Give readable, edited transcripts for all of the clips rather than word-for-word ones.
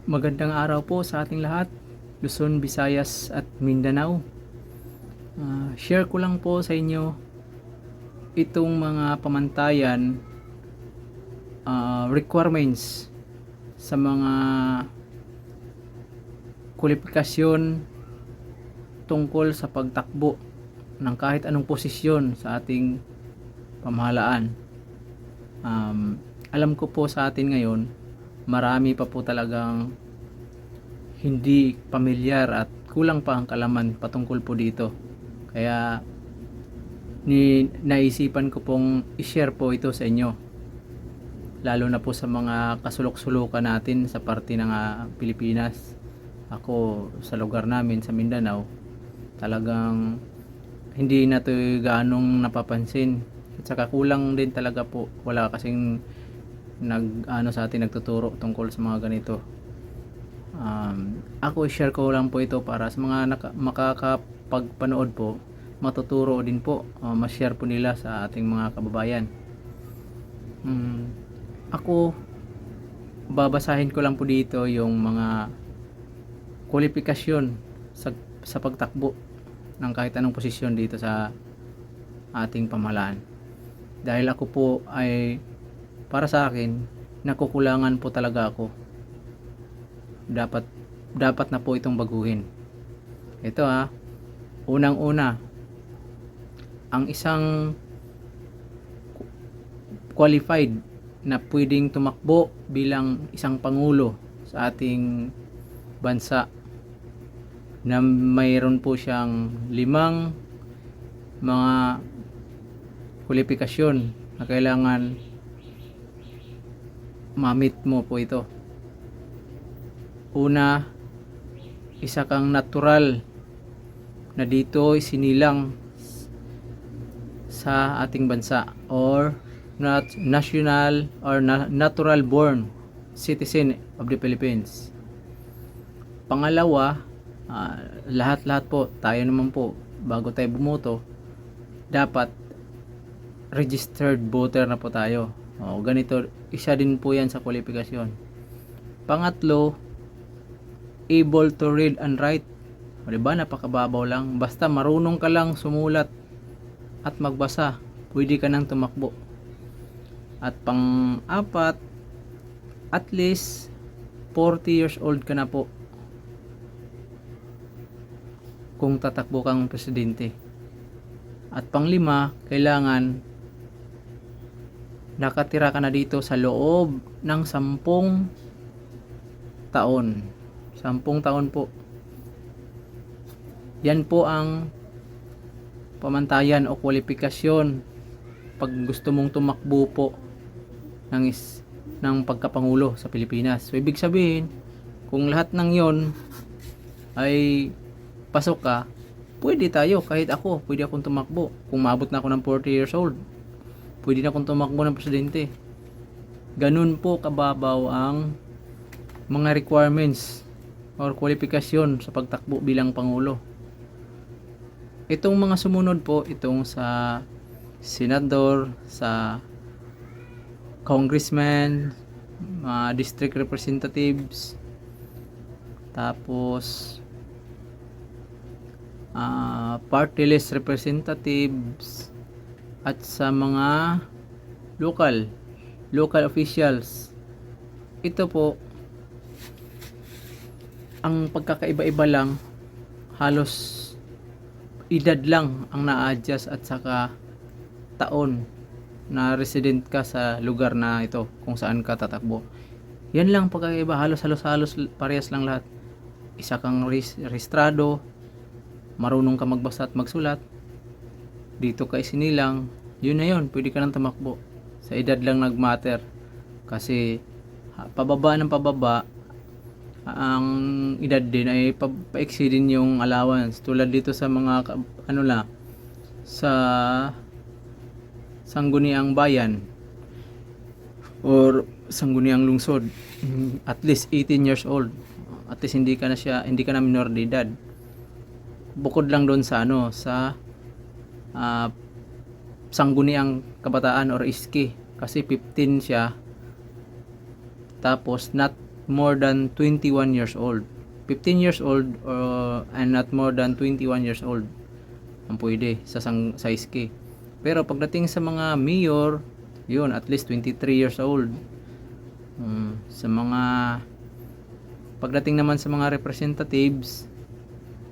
Magandang araw po sa ating lahat, Luzon, Visayas at Mindanao. Share ko lang po sa inyo itong mga pamantayan, requirements sa mga kwalifikasyon tungkol sa pagtakbo ng kahit anong posisyon sa ating pamahalaan. Alam ko po sa atin ngayon, marami pa po talagang hindi pamilyar at kulang pa ang kalaman patungkol po dito. Kaya naisipan ko pong i-share po ito sa inyo. Lalo na po sa mga kasulok-sulukan natin sa parte ng Pilipinas. Ako sa lugar namin sa Mindanao, talagang hindi na to ganong napapansin. At saka kulang din talaga po. Wala kasing sa atin nagtuturo tungkol sa mga ganito. Ako share ko lang po ito para sa mga makakapagpanood po, matuturo din po, ma-share po nila sa ating mga kababayan. Ako babasahin ko lang po dito yung mga kwalifikasyon sa pagtakbo ng kahit anong posisyon dito sa ating pamahalaan. Dahil ako po ay, para sa akin, nakukulangan po talaga ako. Dapat na po itong baguhin. Ito unang-una, ang isang qualified na pwedeng tumakbo bilang isang pangulo sa ating bansa, na mayroon po siyang 5 mga kwalifikasyon na kailangan ma-meet mo po ito. Una, isa kang natural na dito isinilang sa ating bansa, or national or natural born citizen of the Philippines. Pangalawa, lahat-lahat po, tayo naman po, bago tayo bumoto, dapat registered voter na po tayo. Ganito, isa din po yan sa kwalifikasyon. Pangatlo, able to read and write. Diba, napakababaw lang. Basta marunong ka lang sumulat at magbasa, pwede ka nang tumakbo. At pang-apat, at least 40 years old ka na po kung tatakbo kang presidente. At pang-5, kailangan nakatira ka na dito sa loob ng 10 taon. 10 taon po. Yan po ang pamantayan o kwalifikasyon pag gusto mong tumakbo po ng pagkapangulo sa Pilipinas. So, ibig sabihin, kung lahat ng yon ay pasok ka, pwede tayo. Kahit ako, pwede akong tumakbo. Kung maabot na ako ng 40 years old, pwede na akong tumakbo ng presidente. Ganun po kababaw ang mga requirements or kwalifikasyon sa pagtakbo bilang pangulo. Itong mga sumunod po, itong sa senador, sa congressman, district representatives, tapos party list representatives, at sa mga local officials. Ito po, ang pagkakaiba-iba lang, halos edad lang ang na-adjust at saka taon na resident ka sa lugar na ito kung saan ka tatakbo. Yan lang pagkakaiba, halos parehas lang lahat. Isa kang rehistrado, marunong ka magbasa at magsulat, dito ka isinilang, yun na yun, pwede ka nang tumakbo. Sa edad lang nagmatter, kasi pababa ng pababa ang edad din ay pa-exceed din yung allowance, tulad dito sa mga sa sangguniang bayan or sangguniang lungsod, at least 18 years old. At least hindi ka na minor de edad. Bukod lang doon sa sa sangguniang kabataan or iski, kasi 15 siya, tapos not more than 21 years old. 15 years old and not more than 21 years old ang pwede sa sa SK. Pero pagdating sa mga mayor, yun, at least 23 years old. Sa mga pagdating naman sa mga representatives,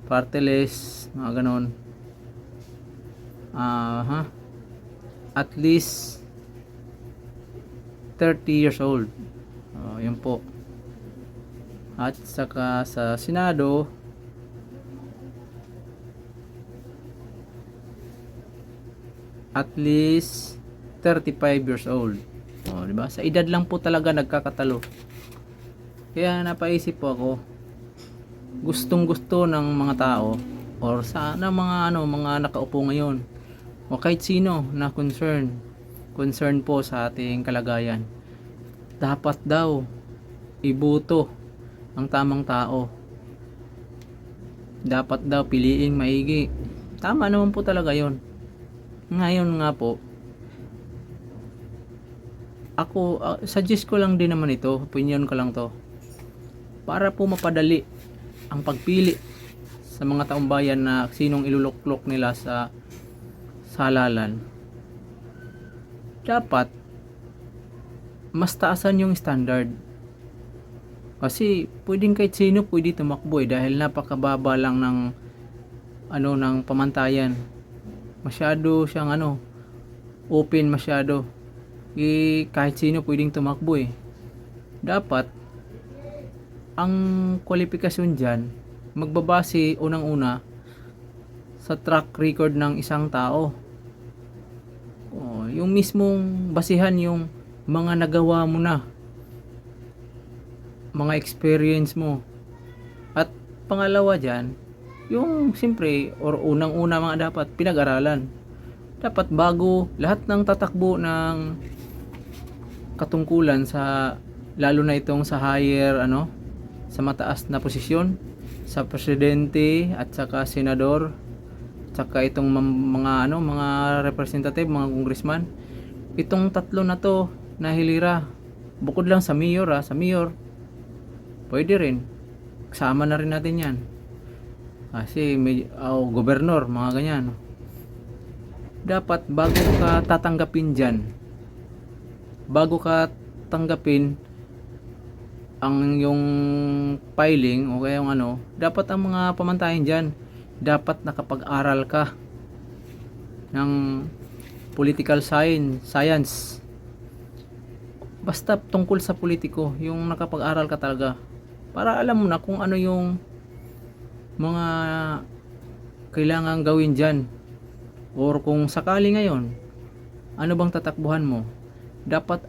party list, mga ganon, at least 30 years old. Yun po. At saka sa Senado, at least 35 years old. Di ba? Sa edad lang po talaga nagkakatalo. Kaya napaisip po ako, gustong-gusto ng mga tao or sana mga nakaupo ngayon o kahit sino na concern po sa ating kalagayan, dapat daw iboto ang tamang tao. Dapat daw piliing maigi. Tama naman po talaga yon. Ngayon nga po, ako suggest ko lang din naman ito, opinion ko lang to, para po mapadali ang pagpili sa mga taong bayan na sinong iluluklok nila sa halalan. Dapat mas taasan yung standard, kasi pwedeng kahit sino pwede tumakbo dahil napakababa lang ng pamantayan. Masyado siyang open masyado. Kahit sino pwedeng tumakbo Dapat ang kwalifikasyon diyan magbabase unang-una sa track record ng isang tao. Yung mismong basihan yung mga nagawa mo na, mga experience mo. At pangalawa diyan, yung siyempre or unang-una mga dapat pinag-aralan. Dapat bago lahat ng tatakbo ng katungkulan sa, lalo na itong sa higher sa mataas na posisyon, sa presidente at saka senador, saka itong mga representative, mga congressman, itong tatlo na to na hilira, bukod lang sa mayor sa mayor pwede rin, kasama na rin natin yan. Kasi gobernur, mga ganyan. Dapat bago ka tatanggapin dyan, bago ka tanggapin ang yung filing o kaya yung dapat ang mga pamantayan dyan, dapat nakapag-aral ka ng political science. Basta tungkol sa politiko, yung nakapag-aral ka talaga, para alam mo na kung ano yung mga kailangan gawin dyan, or kung sakali ngayon ano bang tatakbuhan mo, dapat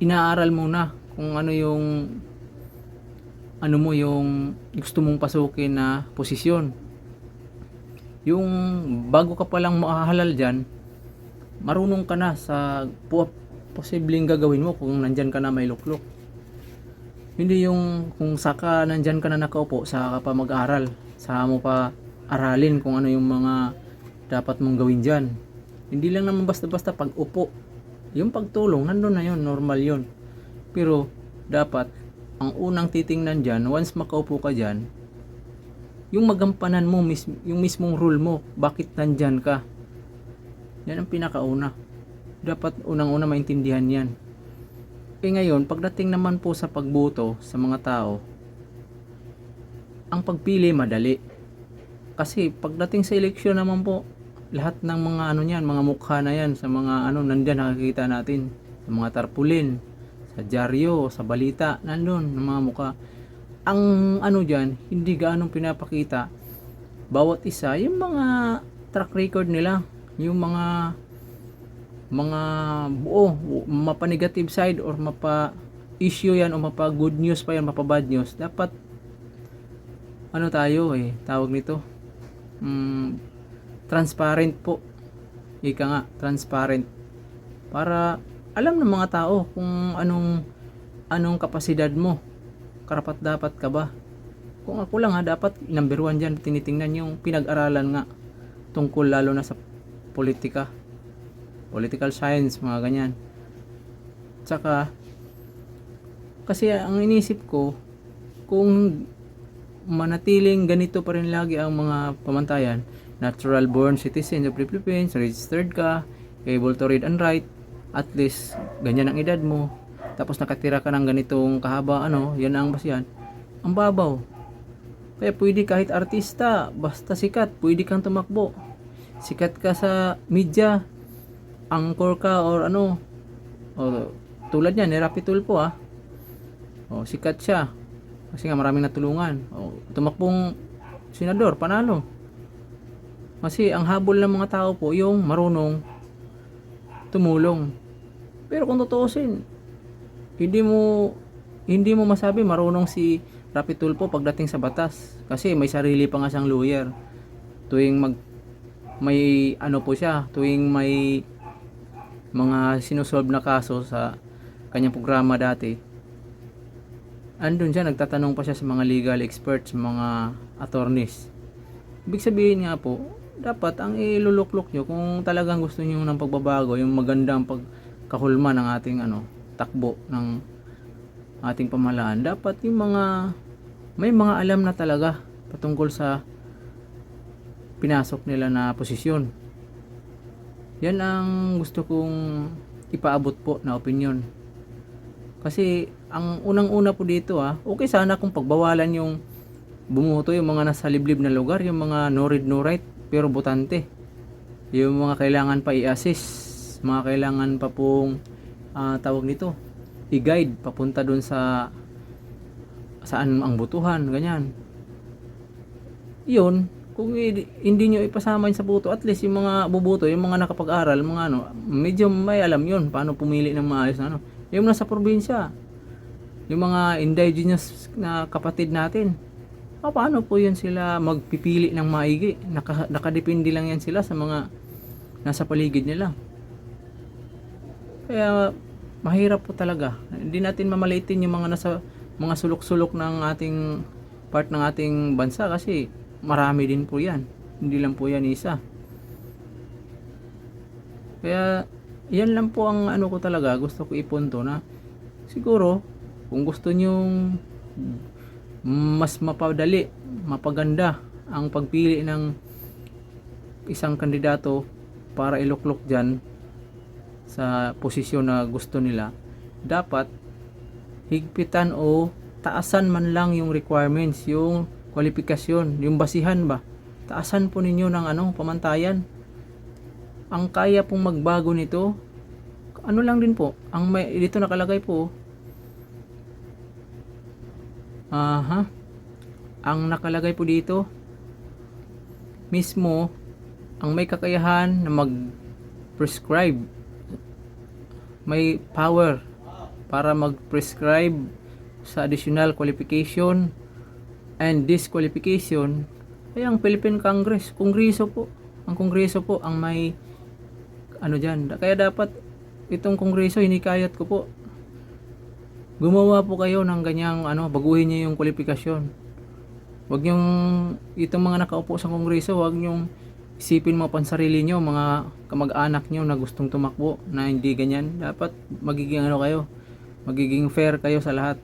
inaaral mo na kung ano yung yung gusto mong pasukin na posisyon. Yung bago ka palang makahalal dyan, marunong ka na sa posibleng gagawin mo kung nandyan ka na may luklok. Hindi yung kung saka nandyan ka na nakaupo, saka pa mag-aral, saka mo pa aralin kung ano yung mga dapat mong gawin dyan. Hindi lang naman basta-basta pag upo. Yung pagtulong, nandun na yun, normal yun. Pero dapat ang unang titingnan dyan, once makaupo ka dyan, yung magampanan mo, yung mismong rule mo, bakit nandyan ka. Yan ang pinakauna. Dapat unang-una maintindihan yan. Ngayon, pagdating naman po sa pagboto sa mga tao, ang pagpili madali. Kasi pagdating sa eleksyon naman po, lahat ng mga mga mukha na yan, sa mga nandyan nakikita natin, sa mga tarpulin, sa dyaryo, sa balita, nandun ng mga mukha. Ang dyan, hindi gaanong pinapakita bawat isa, yung mga track record nila, yung mga buo, mapa negative side or mapa issue yan o mapa good news pa yan, mapa bad news. Dapat tayo tawag nito, transparent po, ika nga, transparent, para alam ng mga tao kung anong kapasidad mo, karapat dapat ka ba. Kung ako lang dapat number 1 dyan, tinitingnan yung pinag-aralan nga tungkol lalo na sa political science, mga ganyan. Tsaka Kasi ang inisip ko, kung manatiling ganito pa rin lagi ang mga pamantayan, natural born citizen of the Philippines, registered ka, able to read and write, at least ganyan ang edad mo, tapos nakatira ka ng ganitong kahaba, yan ang basihan, ang babaw. Kaya pwede kahit artista, basta sikat, pwede kang tumakbo. Sikat ka sa media, angkor ka or o, tulad niya ni Rapi Tulfo sikat siya. Kasi nga maraming natulungan. Tumakbong senador, panalo. Kasi ang habol ng mga tao po, yung marunong tumulong. Pero kung tutuusin, hindi mo masabi marunong si Rapi Tulfo pagdating sa batas. Kasi may sarili pa nga siyang lawyer. Tuwing may po siya, tuwing may mga sinusolve na kaso sa kanyang programa dati, andun siya, nagtatanong pa siya sa mga legal experts, mga attorneys. Ibig sabihin nga po, dapat ang iluluklok nyo kung talagang gusto nyo ng pagbabago, yung magandang pagkahulma ng ating takbo ng ating pamahalaan, dapat yung may mga alam na talaga patungkol sa pinasok nila na posisyon. Yan ang gusto kong ipaabot po na opinion. Kasi ang unang-una po dito okay sana kung pagbawalan yung bumuto yung mga nasa liblib na lugar, yung mga no read no write pero botante. Yung mga kailangan pa i-assist, mga kailangan pa pong tawag nito, i-guide papunta dun sa saan ang butuhan, ganyan. Yun, kung hindi nyo ipasama yun sa buto, at least yung mga bubuto, yung mga nakapag-aral, mga medyo may alam yun paano pumili ng maayos na yung nasa probinsya, yung mga indigenous na kapatid natin, paano po yun sila magpipili ng maigi? Nakadepende lang yan sila sa mga nasa paligid nila. Kaya mahirap po talaga. Hindi natin mamalitin yung mga nasa mga sulok-sulok ng ating part ng ating bansa, kasi marami din po yan, hindi lang po yan isa. Kaya yan lang po ang ko talaga gusto ko ipunto, na siguro kung gusto nyong mas mapadali, mapaganda ang pagpili ng isang kandidato para iluklok dyan sa posisyon na gusto nila, dapat higpitan o taasan man lang yung requirements, yung kwalifikasyon, yung basihan ba, taasan po ninyo ng pamantayan. Ang kaya pong magbago nito, lang din po, ang may dito nakalagay po, ang nakalagay po dito mismo, ang may kakayahan na mag-prescribe, may power para mag-prescribe sa additional qualification and disqualification ay ang Philippine Congress, Kongreso po. Ang Kongreso po ang may dyan. Kaya dapat itong Kongreso, hinikayat ko po, gumawa po kayo ng ganyang baguhin niyo yung kwalifikasyon. Wag yung itong mga nakaupo sa Kongreso, wag yung isipin mo pansarili nyo, mga kamag-anak nyo na gustong tumakbo, na hindi ganyan. Dapat magiging kayo, magiging fair kayo sa lahat.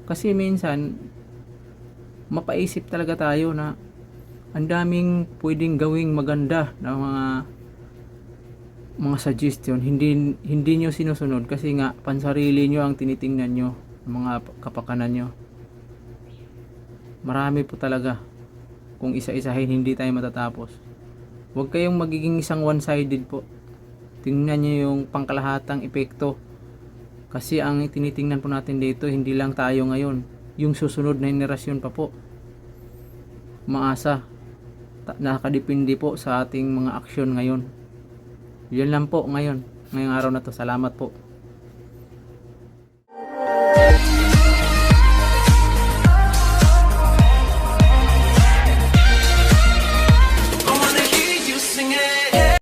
Kasi minsan mapaisip talaga tayo na ang daming pwedeng gawing maganda na mga suggestion, hindi nyo sinusunod kasi nga pansarili nyo ang tinitingnan nyo, mga kapakanan nyo. Marami po talaga, kung isa-isahin hindi tayo matatapos. Huwag kayong magiging isang one-sided po. Tingnan nyo yung pangkalahatang epekto, kasi ang tinitingnan po natin dito, hindi lang tayo ngayon, yung susunod na henerasyon pa po maasa, nakadepende po sa ating mga aksyon ngayon. Yun lang po ngayong araw na to. Salamat po.